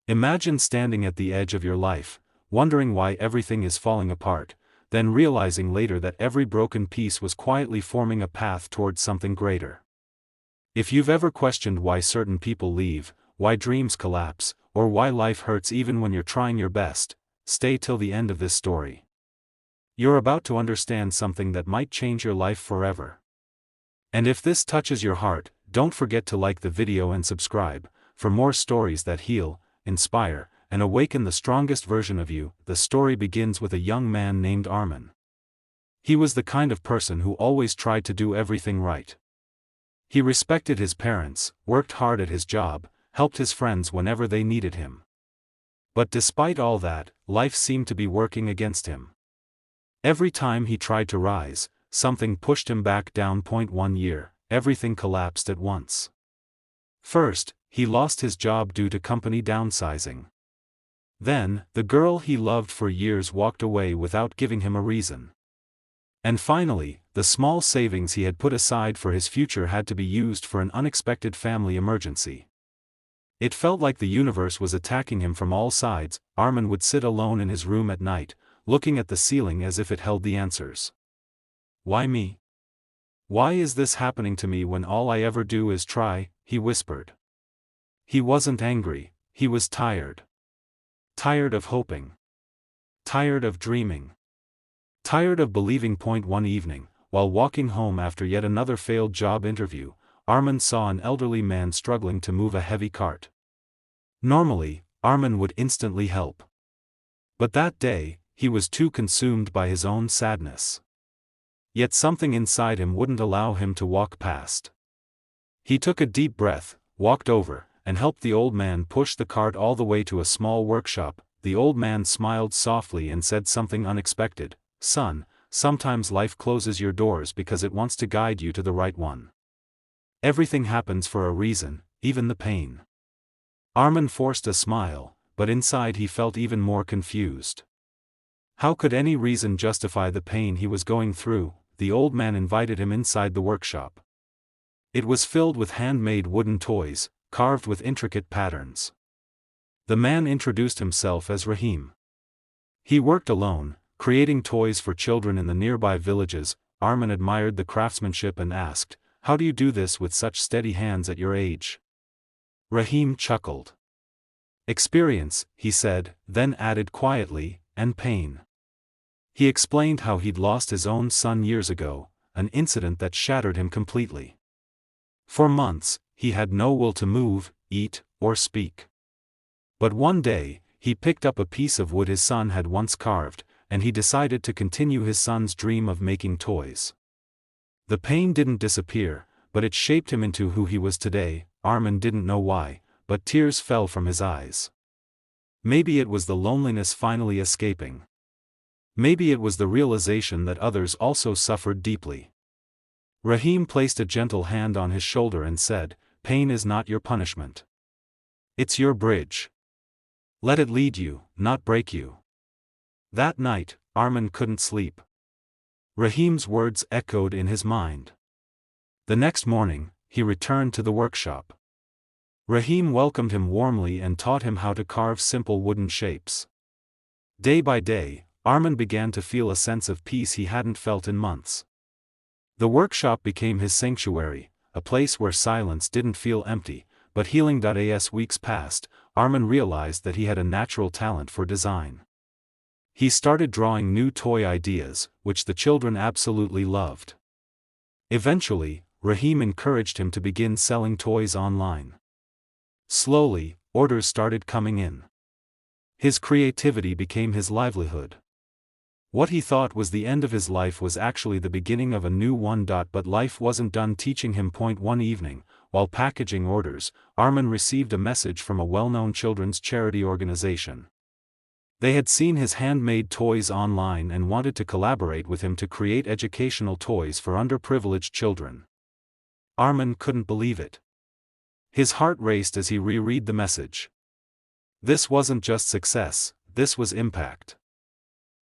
Imagine standing at the edge of your life, wondering why everything is falling apart, then realizing later that every broken piece was quietly forming a path towards something greater. If you've ever questioned why certain people leave, why dreams collapse, or why life hurts even when you're trying your best, stay till the end of this story. You're about to understand something that might change your life forever. And if this touches your heart, don't forget to like the video and subscribe, for more stories that heal, inspire, and awaken the strongest version of you. The story begins with a young man named Armin. He was the kind of person who always tried to do everything right. He respected his parents, worked hard at his job, helped his friends whenever they needed him. But despite all that, life seemed to be working against him. Every time he tried to rise, something pushed him back down. 1 year, everything collapsed at once. First, he lost his job due to company downsizing. Then, the girl he loved for years walked away without giving him a reason. And finally, the small savings he had put aside for his future had to be used for an unexpected family emergency. It felt like the universe was attacking him from all sides. Armin would sit alone in his room at night, looking at the ceiling as if it held the answers. Why me? Why is this happening to me when all I ever do is try? He whispered. He wasn't angry, he was tired. Tired of hoping. Tired of dreaming. Tired of believing. One evening, while walking home after yet another failed job interview, Armin saw an elderly man struggling to move a heavy cart. Normally, Armin would instantly help. But that day, he was too consumed by his own sadness. Yet something inside him wouldn't allow him to walk past. He took a deep breath, walked over, and helped the old man push the cart all the way to a small workshop. The old man smiled softly and said something unexpected. Son, sometimes life closes your doors because it wants to guide you to the right one. Everything happens for a reason, even the pain. Armin forced a smile, but inside he felt even more confused. How could any reason justify the pain he was going through? The old man invited him inside the workshop. It was filled with handmade wooden toys, carved with intricate patterns. The man introduced himself as Rahim. He worked alone, creating toys for children in the nearby villages. Armin admired the craftsmanship and asked, "How do you do this with such steady hands at your age?" Rahim chuckled. "Experience," he said, then added quietly, "and pain." He explained how he'd lost his own son years ago, an incident that shattered him completely. For months, he had no will to move, eat, or speak. But one day, he picked up a piece of wood his son had once carved, and he decided to continue his son's dream of making toys. The pain didn't disappear, but it shaped him into who he was today. Armin didn't know why, but tears fell from his eyes. Maybe it was the loneliness finally escaping. Maybe it was the realization that others also suffered deeply. Rahim placed a gentle hand on his shoulder and said, "Pain is not your punishment. It's your bridge. Let it lead you, not break you." That night, Armin couldn't sleep. Rahim's words echoed in his mind. The next morning, he returned to the workshop. Rahim welcomed him warmly and taught him how to carve simple wooden shapes. Day by day, Armin began to feel a sense of peace he hadn't felt in months. The workshop became his sanctuary, a place where silence didn't feel empty. But healing. As weeks passed, Armin realized that he had a natural talent for design. He started drawing new toy ideas, which the children absolutely loved. Eventually, Rahim encouraged him to begin selling toys online. Slowly, orders started coming in. His creativity became his livelihood. What he thought was the end of his life was actually the beginning of a new one. But life wasn't done teaching him. One evening, while packaging orders, Armin received a message from a well-known children's charity organization. They had seen his handmade toys online and wanted to collaborate with him to create educational toys for underprivileged children. Armin couldn't believe it. His heart raced as he reread the message. This wasn't just success, this was impact.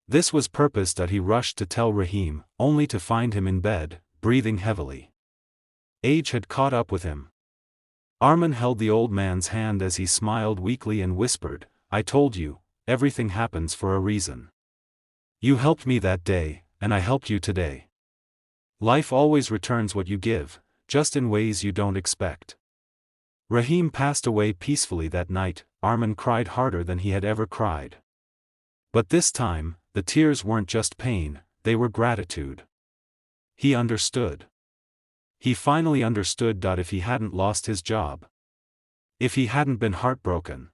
This was purpose. He rushed to tell Rahim, only to find him in bed, breathing heavily. Age had caught up with him. Armin held the old man's hand as he smiled weakly and whispered, "I told you, everything happens for a reason. You helped me that day, and I helped you today. Life always returns what you give, just in ways you don't expect." Rahim passed away peacefully that night. Armin cried harder than he had ever cried. But this time, the tears weren't just pain, they were gratitude. He understood. He finally understood. If he hadn't lost his job, if he hadn't been heartbroken,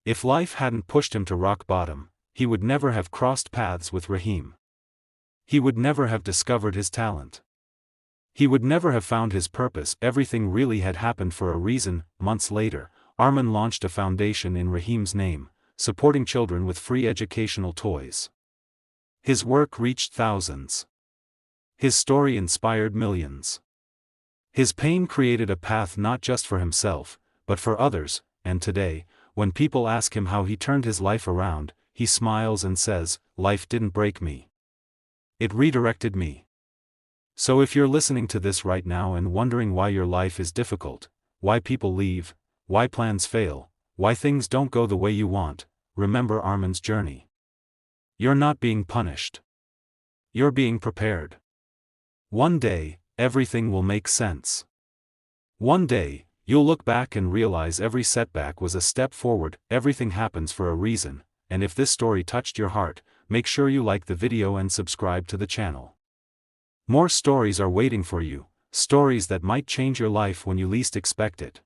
if life hadn't pushed him to rock bottom, he would never have crossed paths with Rahim. He would never have discovered his talent. He would never have found his purpose. Everything really had happened for a reason. Months later, Armin launched a foundation in Rahim's name, supporting children with free educational toys. His work reached thousands. His story inspired millions. His pain created a path not just for himself, but for others, and today, when people ask him how he turned his life around, he smiles and says, "Life didn't break me. It redirected me." So if you're listening to this right now and wondering why your life is difficult, why people leave, why plans fail, why things don't go the way you want, remember Armin's journey. You're not being punished. You're being prepared. One day, everything will make sense. One day, you'll look back and realize every setback was a step forward. Everything happens for a reason, and if this story touched your heart, make sure you like the video and subscribe to the channel. More stories are waiting for you, stories that might change your life when you least expect it.